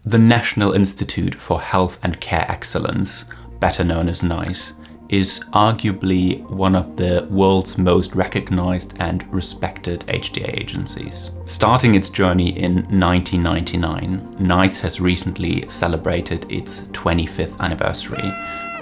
The National Institute for Health and Care Excellence, better known as NICE, is arguably one of the world's most recognized and respected HTA agencies. Starting its journey in 1999, NICE has recently celebrated its 25th anniversary,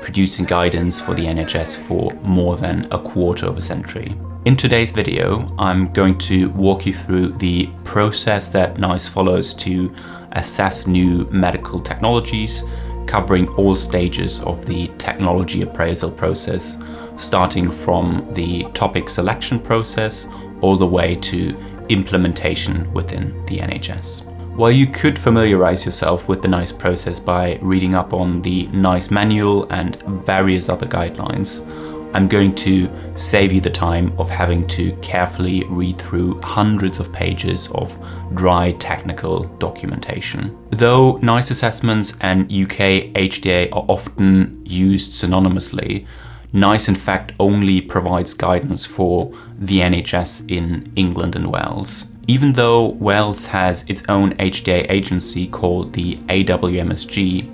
producing guidance for the NHS for more than a quarter of a century. In today's video, I'm going to walk you through the process that NICE follows to assess new medical technologies, covering all stages of the technology appraisal process, starting from the topic selection process all the way to implementation within the NHS. While you could familiarize yourself with the NICE process by reading up on the NICE manual and various other guidelines, I'm going to save you the time of having to carefully read through hundreds of pages of dry technical documentation. Though NICE assessments and UK HTA are often used synonymously, NICE in fact only provides guidance for the NHS in England and Wales. Even though Wales has its own HTA agency called the AWMSG,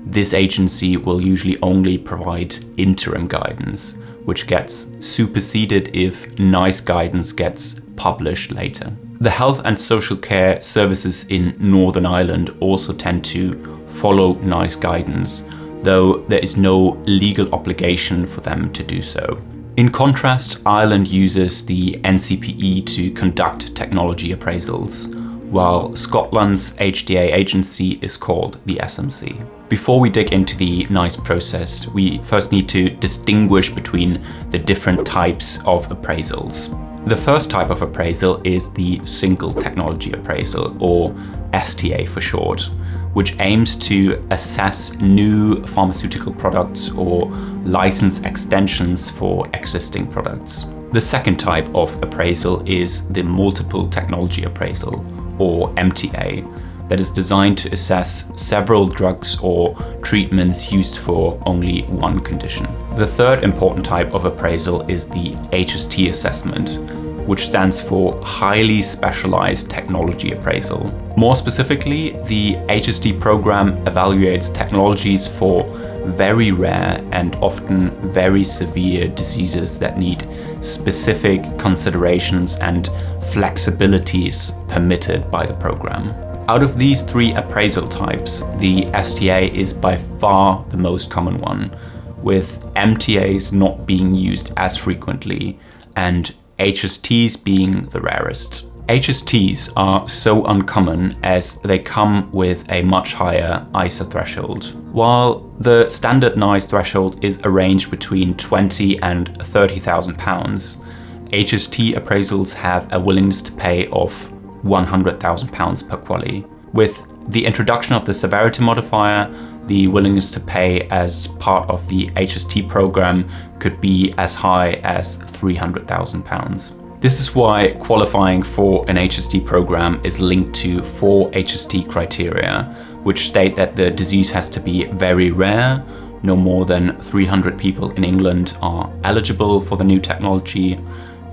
this agency will usually only provide interim guidance, which gets superseded if NICE guidance gets published later. The health and social care services in Northern Ireland also tend to follow NICE guidance, though there is no legal obligation for them to do so. In contrast, Ireland uses the NCPE to conduct technology appraisals, while Scotland's HTA agency is called the SMC. Before we dig into the NICE process, we first need to distinguish between the different types of appraisals. The first type of appraisal is the single technology appraisal, or STA for short, which aims to assess new pharmaceutical products or license extensions for existing products. The second type of appraisal is the multiple technology appraisal, or MTA, that is designed to assess several drugs or treatments used for only one condition. The third important type of appraisal is the HST assessment, which stands for Highly Specialized Technology Appraisal. More specifically, the HST program evaluates technologies for very rare and often very severe diseases that need specific considerations and flexibilities permitted by the program. Out of these three appraisal types, the STA is by far the most common one, with MTAs not being used as frequently and HSTs being the rarest. HSTs are so uncommon as they come with a much higher ISA threshold. While the standard NICE threshold is a range between £20,000 and £30,000, HST appraisals have a willingness to pay of £100,000 per quali. With the introduction of the severity modifier, the willingness to pay as part of the HST program could be as high as £300,000. This is why qualifying for an HST program is linked to 4 HST criteria, which state that the disease has to be very rare, no more than 300 people in England are eligible for the new technology,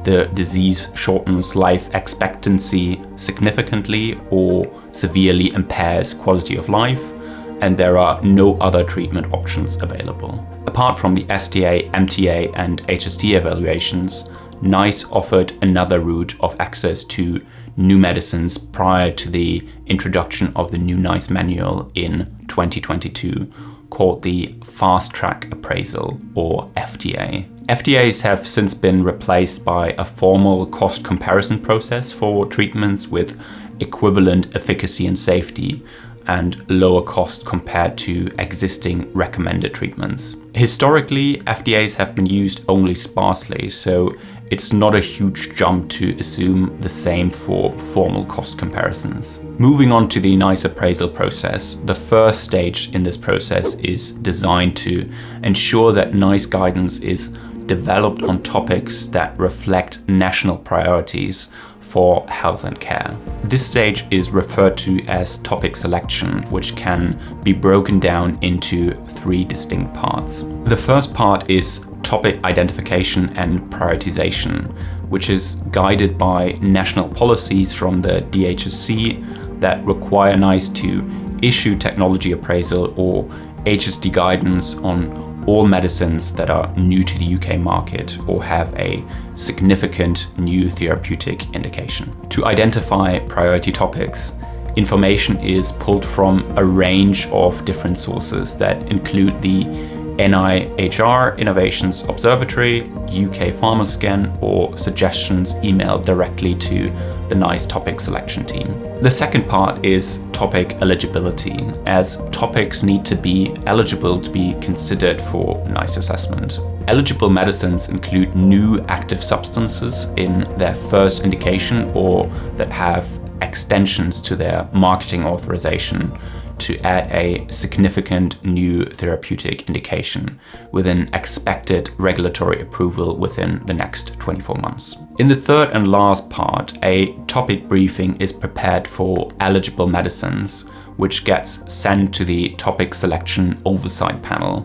the disease shortens life expectancy significantly or severely impairs quality of life, and there are no other treatment options available. Apart from the STA, MTA, and HST evaluations, NICE offered another route of access to new medicines prior to the introduction of the new NICE manual in 2022, called the Fast Track Appraisal, or FTA. FTAs have since been replaced by a formal cost comparison process for treatments with equivalent efficacy and safety and lower cost compared to existing recommended treatments. Historically, FTAs have been used only sparsely, so it's not a huge jump to assume the same for formal cost comparisons. Moving on to the NICE appraisal process, the first stage in this process is designed to ensure that NICE guidance is developed on topics that reflect national priorities for health and care. This stage is referred to as topic selection, which can be broken down into 3 distinct parts. The first part is topic identification and prioritization, which is guided by national policies from the DHSC that require NICE to issue technology appraisal or HSD guidance on all medicines that are new to the UK market or have a significant new therapeutic indication. To identify priority topics, information is pulled from a range of different sources that include the NIHR Innovations Observatory, UK PharmaScan, or suggestions emailed directly to the NICE topic selection team. The second part is topic eligibility, as topics need to be eligible to be considered for NICE assessment. Eligible medicines include new active substances in their first indication or that have extensions to their marketing authorization to add a significant new therapeutic indication with an expected regulatory approval within the next 24 months. In the third and last part, a topic briefing is prepared for eligible medicines, which gets sent to the topic selection oversight panel,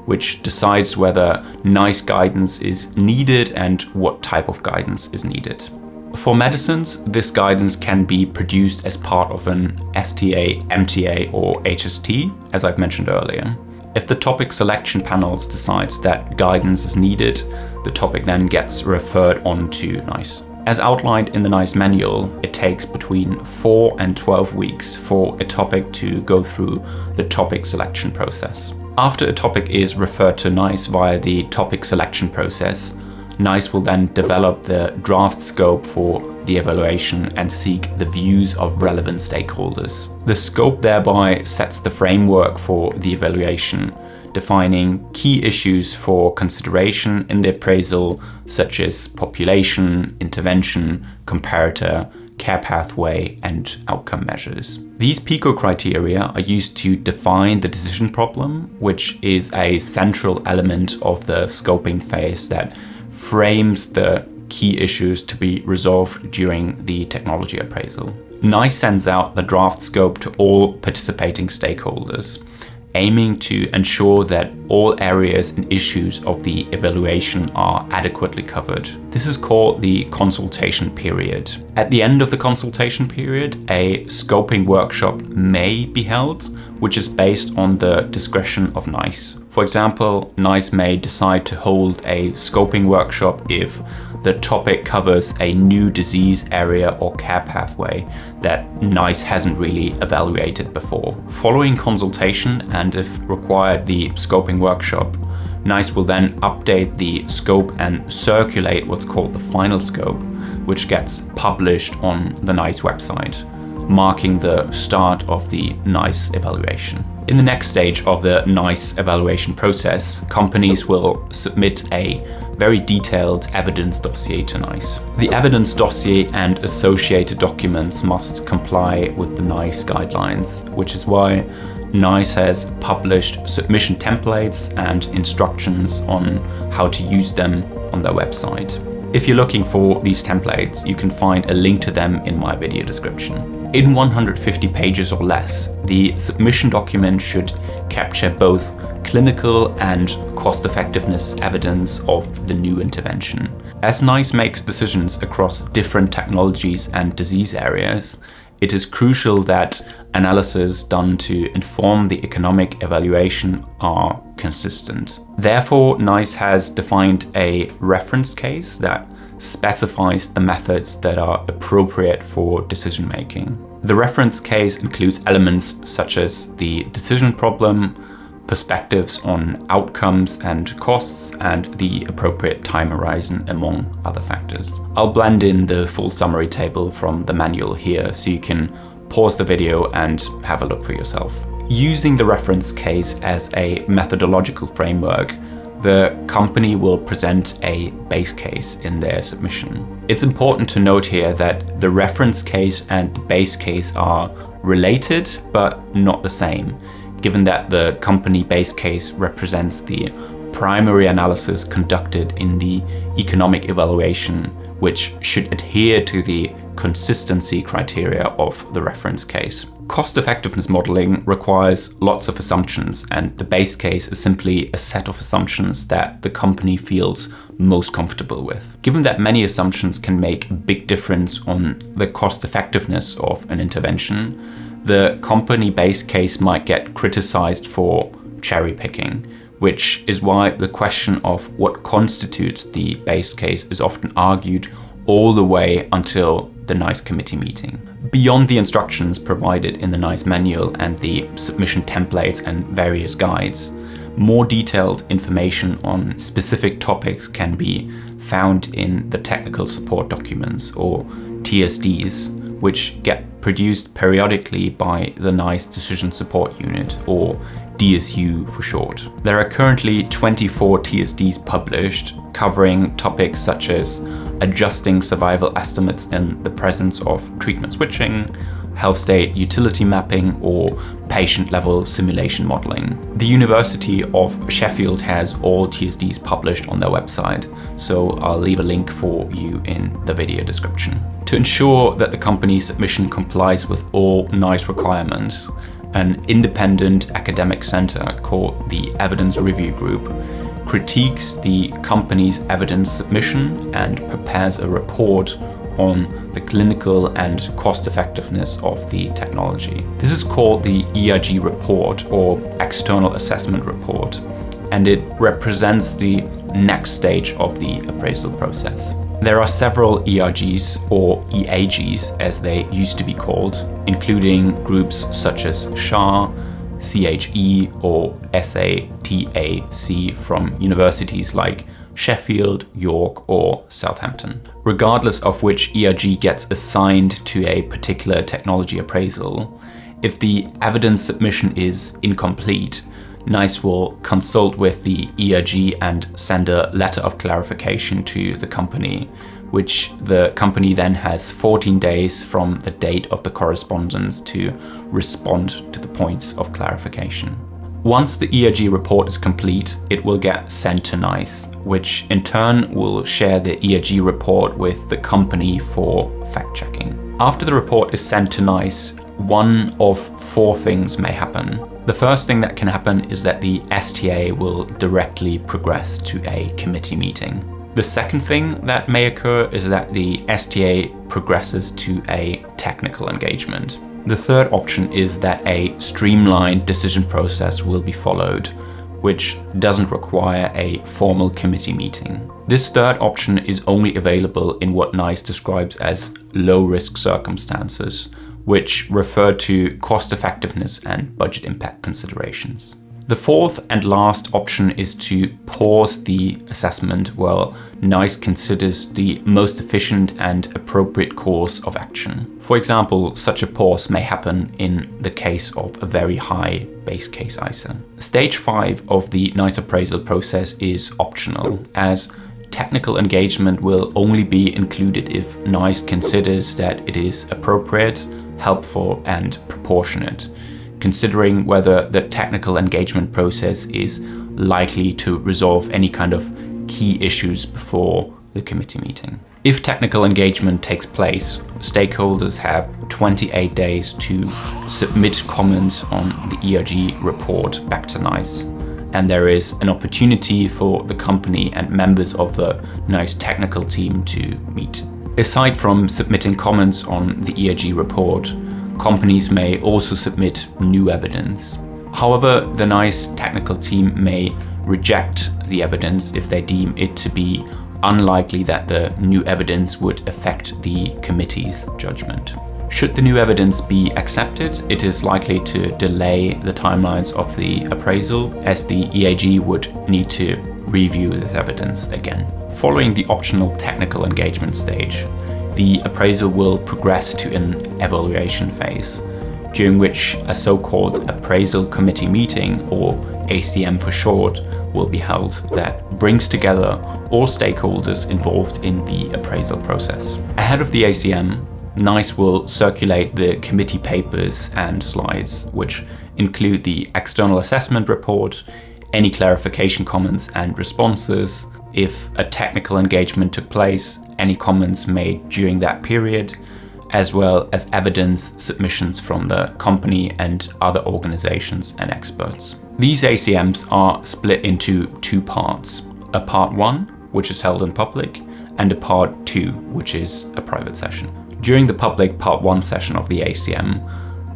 which decides whether NICE guidance is needed and what type of guidance is needed. For medicines, this guidance can be produced as part of an STA, MTA, or HST, as I've mentioned earlier. If the topic selection panel decides that guidance is needed, the topic then gets referred on to NICE. As outlined in the NICE manual, it takes between 4 and 12 weeks for a topic to go through the topic selection process. After a topic is referred to NICE via the topic selection process, NICE will then develop the draft scope for the evaluation and seek the views of relevant stakeholders. The scope thereby sets the framework for the evaluation, defining key issues for consideration in the appraisal, such as population, intervention, comparator, care pathway, and outcome measures. These PICO criteria are used to define the decision problem, which is a central element of the scoping phase that frames the key issues to be resolved during the technology appraisal. NICE sends out the draft scope to all participating stakeholders, aiming to ensure that all areas and issues of the evaluation are adequately covered. This is called the consultation period. At the end of the consultation period, a scoping workshop may be held, which is based on the discretion of NICE. For example, NICE may decide to hold a scoping workshop if the topic covers a new disease area or care pathway that NICE hasn't really evaluated before. Following consultation, and if required, the scoping workshop, NICE will then update the scope and circulate what's called the final scope, which gets published on the NICE website, marking the start of the NICE evaluation. In the next stage of the NICE evaluation process, companies will submit a very detailed evidence dossier to NICE. The evidence dossier and associated documents must comply with the NICE guidelines, which is why NICE has published submission templates and instructions on how to use them on their website. If you're looking for these templates, you can find a link to them in my video description. In 150 pages or less, the submission document should capture both clinical and cost-effectiveness evidence of the new intervention. As NICE makes decisions across different technologies and disease areas, it is crucial that analyses done to inform the economic evaluation are consistent. Therefore, NICE has defined a reference case that specifies the methods that are appropriate for decision making. The reference case includes elements such as the decision problem, perspectives on outcomes and costs, and the appropriate time horizon, among other factors. I'll blend in the full summary table from the manual here so you can pause the video and have a look for yourself. Using the reference case as a methodological framework, the company will present a base case in their submission. It's important to note here that the reference case and the base case are related but not the same, given that the company base case represents the primary analysis conducted in the economic evaluation, which should adhere to the consistency criteria of the reference case. Cost-effectiveness modeling requires lots of assumptions, and the base case is simply a set of assumptions that the company feels most comfortable with. Given that many assumptions can make a big difference on the cost-effectiveness of an intervention, the company base case might get criticized for cherry picking, which is why the question of what constitutes the base case is often argued all the way until the NICE committee meeting. Beyond the instructions provided in the NICE manual and the submission templates and various guides, more detailed information on specific topics can be found in the technical support documents, or TSDs, which get produced periodically by the NICE Decision Support Unit, or DSU for short. There are currently 24 TSDs published, covering topics such as adjusting survival estimates in the presence of treatment switching, health state utility mapping, or patient-level simulation modeling. The University of Sheffield has all TSDs published on their website, so I'll leave a link for you in the video description. To ensure that the company's submission complies with all NICE requirements, an independent academic center called the Evidence Review Group critiques the company's evidence submission and prepares a report on the clinical and cost effectiveness of the technology. This is called the ERG report, or External Assessment Report, and it represents the next stage of the appraisal process. There are several ERGs, or EAGs as they used to be called, including groups such as SHA, CHE, or SATAC from universities like Sheffield, York, or Southampton. Regardless of which ERG gets assigned to a particular technology appraisal, if the evidence submission is incomplete, NICE will consult with the ERG and send a letter of clarification to the company, which the company then has 14 days from the date of the correspondence to respond to the points of clarification. Once the ERG report is complete, it will get sent to NICE, which in turn will share the ERG report with the company for fact-checking. After the report is sent to NICE, one of four things may happen. The first thing that can happen is that the STA will directly progress to a committee meeting. The second thing that may occur is that the STA progresses to a technical engagement. The third option is that a streamlined decision process will be followed, which doesn't require a formal committee meeting. This third option is only available in what NICE describes as low-risk circumstances, which refer to cost effectiveness and budget impact considerations. The fourth and last option is to pause the assessment while NICE considers the most efficient and appropriate course of action. For example, such a pause may happen in the case of a very high base case ISA. Stage 5 of the NICE appraisal process is optional, as technical engagement will only be included if NICE considers that it is appropriate, helpful, and proportionate, considering whether the technical engagement process is likely to resolve any kind of key issues before the committee meeting. If technical engagement takes place, stakeholders have 28 days to submit comments on the ERG report back to NICE, and there is an opportunity for the company and members of the NICE technical team to meet. Aside from submitting comments on the ERG report, companies may also submit new evidence. However, the NICE technical team may reject the evidence if they deem it to be unlikely that the new evidence would affect the committee's judgment. Should the new evidence be accepted, it is likely to delay the timelines of the appraisal, as the EAG would need to review this evidence again. Following the optional technical engagement stage, the appraisal will progress to an evaluation phase, during which a so-called appraisal committee meeting, or ACM for short, will be held that brings together all stakeholders involved in the appraisal process. Ahead of the ACM, NICE will circulate the committee papers and slides, which include the external assessment report, any clarification comments and responses, if a technical engagement took place, any comments made during that period, as well as evidence submissions from the company and other organizations and experts. These ACMs are split into two parts, a part 1, which is held in public, and a part 2, which is a private session. During the public part 1 session of the ACM,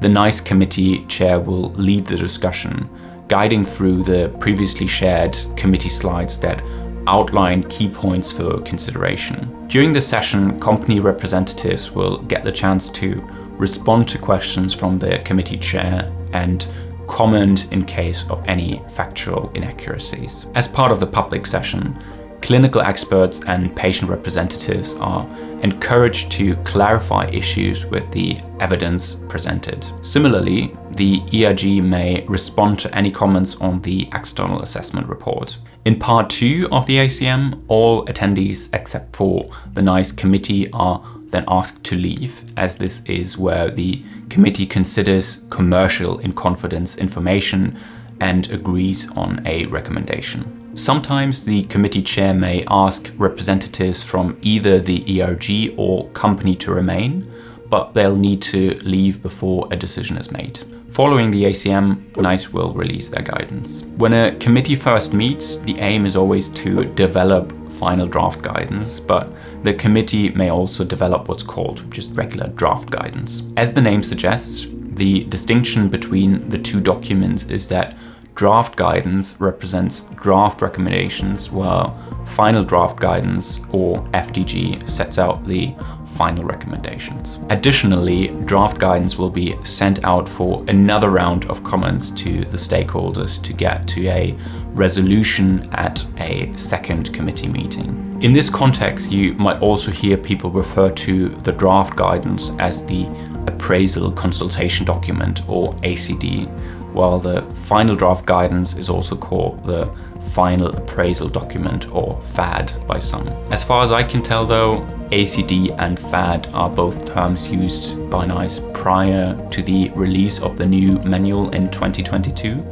The NICE committee chair will lead the discussion, guiding through the previously shared committee slides that outline key points for consideration. During the session, company representatives will get the chance to respond to questions from the committee chair and comment in case of any factual inaccuracies. As part of the public session, clinical experts and patient representatives are encouraged to clarify issues with the evidence presented. Similarly, the ERG may respond to any comments on the external assessment report. In part 2 of the ACM, all attendees except for the NICE committee are then asked to leave, as this is where the committee considers commercial in confidence information and agrees on a recommendation. Sometimes the committee chair may ask representatives from either the ERG or company to remain, but they'll need to leave before a decision is made. Following the ACM, NICE will release their guidance. When a committee first meets, the aim is always to develop final draft guidance, but the committee may also develop what's called just regular draft guidance. As the name suggests, the distinction between the two documents is that draft guidance represents draft recommendations, while final draft guidance, or FDG, sets out the final recommendations. Additionally, draft guidance will be sent out for another round of comments to the stakeholders to get to a resolution at a second committee meeting. In this context, you might also hear people refer to the draft guidance as the Appraisal Consultation Document, or ACD, while the final draft guidance is also called the Final Appraisal Document, or FAD by some. As far as I can tell though, ACD and FAD are both terms used by NICE prior to the release of the new manual in 2022,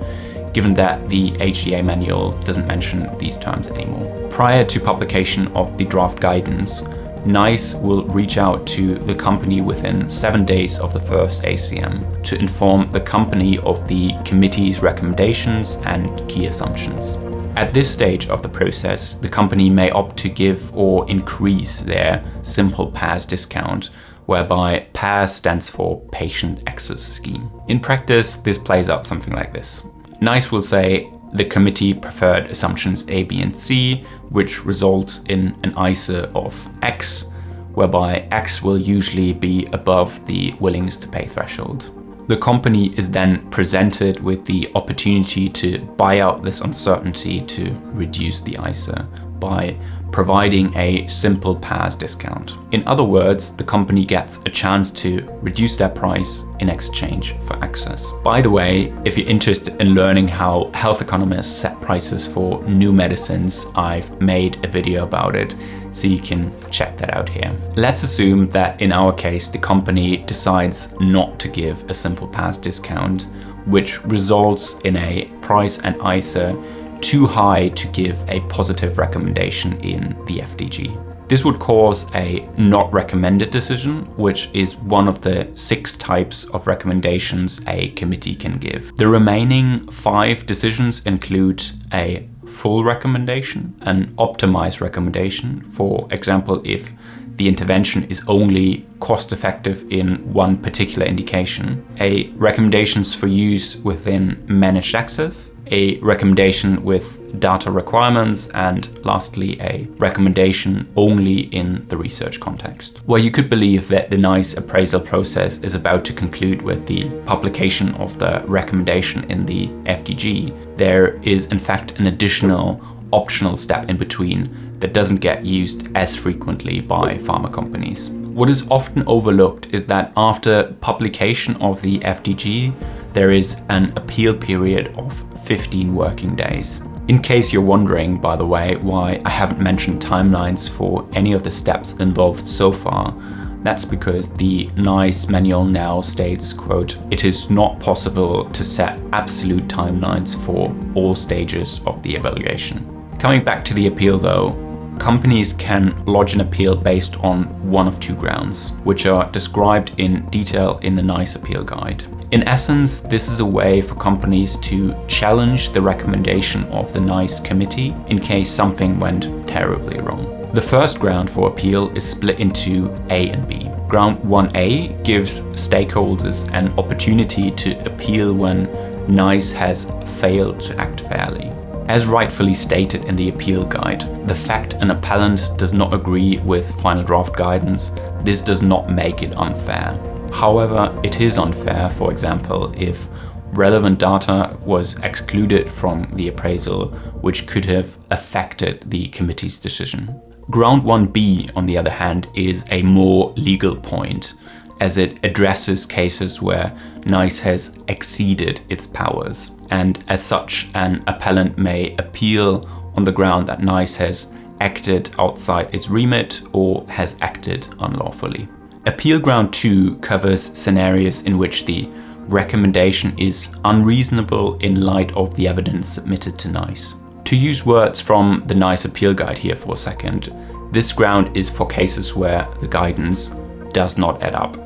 given that the HTA manual doesn't mention these terms anymore. Prior to publication of the draft guidance, NICE will reach out to the company within 7 days of the first ACM to inform the company of the committee's recommendations and key assumptions. At this stage of the process, the company may opt to give or increase their simple PAS discount, whereby PAS stands for Patient Access Scheme. In practice, this plays out something like this. NICE will say the committee preferred assumptions A, B, and C, which results in an ICER of X, whereby X will usually be above the willingness to pay threshold. The company is then presented with the opportunity to buy out this uncertainty to reduce the ICER by providing a simple PAS discount. In other words, the company gets a chance to reduce their price in exchange for access. By the way, if you're interested in learning how health economists set prices for new medicines, I've made a video about it, so you can check that out here. Let's assume that in our case, the company decides not to give a simple PAS discount, which results in a price and ICER too high to give a positive recommendation in the FDG. This would cause a not recommended decision, which is one of the 6 types of recommendations a committee can give. The remaining 5 decisions include a full recommendation, an optimized recommendation, for example, if the intervention is only cost-effective in one particular indication, a recommendations for use within managed access, a recommendation with data requirements, and lastly, a recommendation only in the research context. While you could believe that the NICE appraisal process is about to conclude with the publication of the recommendation in the FDG, there is in fact an additional optional step in between that doesn't get used as frequently by pharma companies. What is often overlooked is that after publication of the FDG, there is an appeal period of 15 working days. In case you're wondering, by the way, why I haven't mentioned timelines for any of the steps involved so far, that's because the NICE manual now states, quote, "It is not possible to set absolute timelines for all stages of the evaluation." Coming back to the appeal though, companies can lodge an appeal based on one of two grounds, which are described in detail in the NICE appeal guide. In essence, this is a way for companies to challenge the recommendation of the NICE committee in case something went terribly wrong. The first ground for appeal is split into A and B. Ground 1A gives stakeholders an opportunity to appeal when NICE has failed to act fairly. As rightfully stated in the appeal guide, the fact an appellant does not agree with final draft guidance, this does not make it unfair. However, it is unfair, for example, if relevant data was excluded from the appraisal, which could have affected the committee's decision. Ground 1B, on the other hand, is a more legal point, as it addresses cases where NICE has exceeded its powers, and as such, an appellant may appeal on the ground that NICE has acted outside its remit or has acted unlawfully. Appeal Ground 2 covers scenarios in which the recommendation is unreasonable in light of the evidence submitted to NICE. To use words from the NICE appeal guide here for a second, this ground is for cases where the guidance does not add up,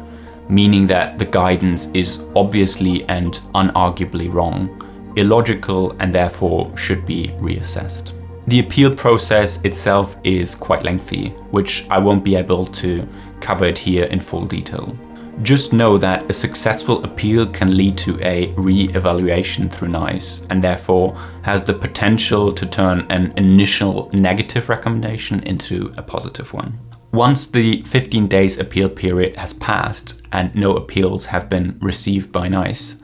meaning that the guidance is obviously and unarguably wrong, illogical, and therefore should be reassessed. The appeal process itself is quite lengthy, which I won't be able to cover it here in full detail. Just know that a successful appeal can lead to a re-evaluation through NICE and therefore has the potential to turn an initial negative recommendation into a positive one. Once the 15 days appeal period has passed and no appeals have been received by NICE,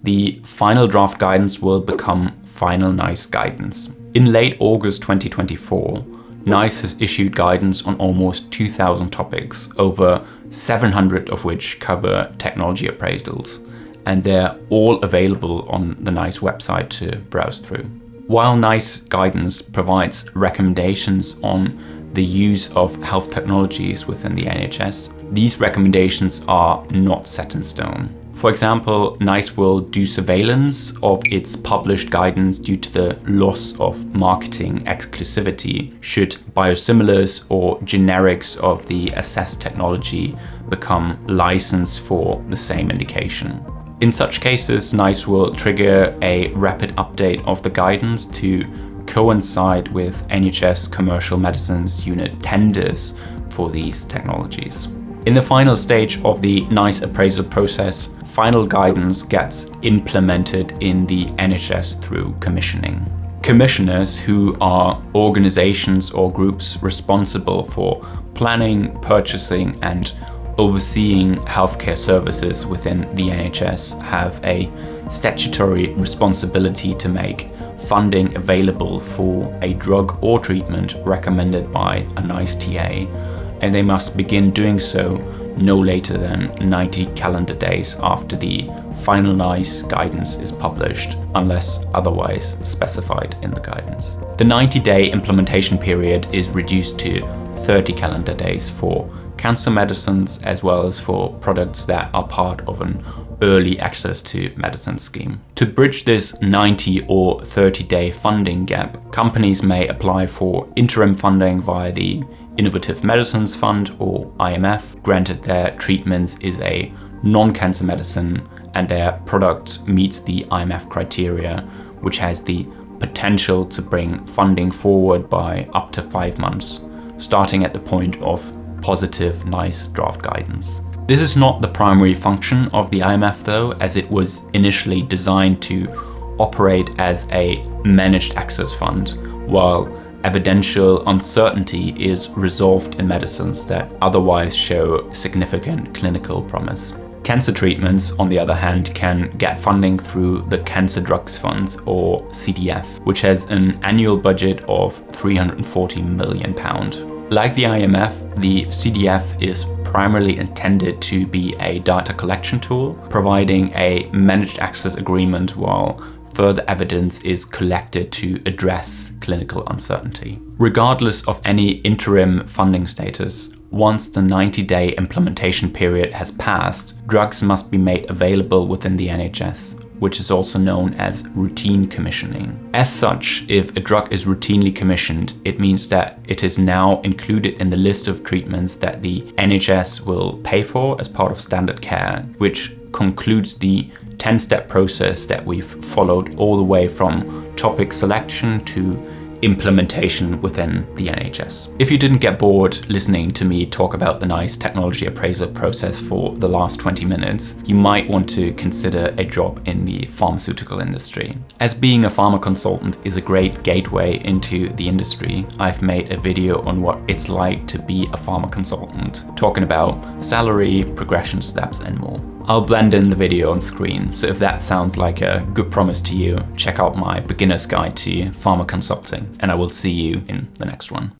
the final draft guidance will become final NICE guidance. In late August 2024, NICE has issued guidance on almost 2,000 topics, over 700 of which cover technology appraisals, and they're all available on the NICE website to browse through. While NICE guidance provides recommendations on the use of health technologies within the NHS, these recommendations are not set in stone. For example, NICE will do surveillance of its published guidance due to the loss of marketing exclusivity should biosimilars or generics of the assessed technology become licensed for the same indication. In such cases, NICE will trigger a rapid update of the guidance to coincide with NHS Commercial Medicines Unit tenders for these technologies. In the final stage of the NICE appraisal process, final guidance gets implemented in the NHS through commissioning. Commissioners, who are organizations or groups responsible for planning, purchasing, and overseeing healthcare services within the NHS, have a statutory responsibility to make funding available for a drug or treatment recommended by a NICE TA, and they must begin doing so no later than 90 calendar days after the final NICE guidance is published, unless otherwise specified in the guidance. The 90-day implementation period is reduced to 30 calendar days for cancer medicines, as well as for products that are part of an early access to medicine scheme. To bridge this 90 or 30-day funding gap, companies may apply for interim funding via the Innovative Medicines Fund, or IMF, granted their treatment is a non-cancer medicine and their product meets the IMF criteria, which has the potential to bring funding forward by up to 5 months, starting at the point of positive NICE draft guidance. This is not the primary function of the IMF though, as it was initially designed to operate as a managed access fund, while evidential uncertainty is resolved in medicines that otherwise show significant clinical promise. Cancer treatments, on the other hand, can get funding through the Cancer Drugs Fund, or CDF, which has an annual budget of £340 million. Like the IMF, the CDF is primarily intended to be a data collection tool, providing a managed access agreement while further evidence is collected to address clinical uncertainty. Regardless of any interim funding status, once the 90-day implementation period has passed, drugs must be made available within the NHS which is also known as routine commissioning. As such, if a drug is routinely commissioned, it means that it is now included in the list of treatments that the NHS will pay for as part of standard care, which concludes the 10-step process that we've followed all the way from topic selection to implementation within the NHS. If you didn't get bored listening to me talk about the nice technology appraisal process for the last 20 minutes, you might want to consider a job in the pharmaceutical industry. As being a pharma consultant is a great gateway into the industry, I've made a video on what it's like to be a pharma consultant, talking about salary, progression steps, and more. I'll blend in the video on screen, so if that sounds like a good promise to you, check out my beginner's guide to pharma consulting, and I will see you in the next one.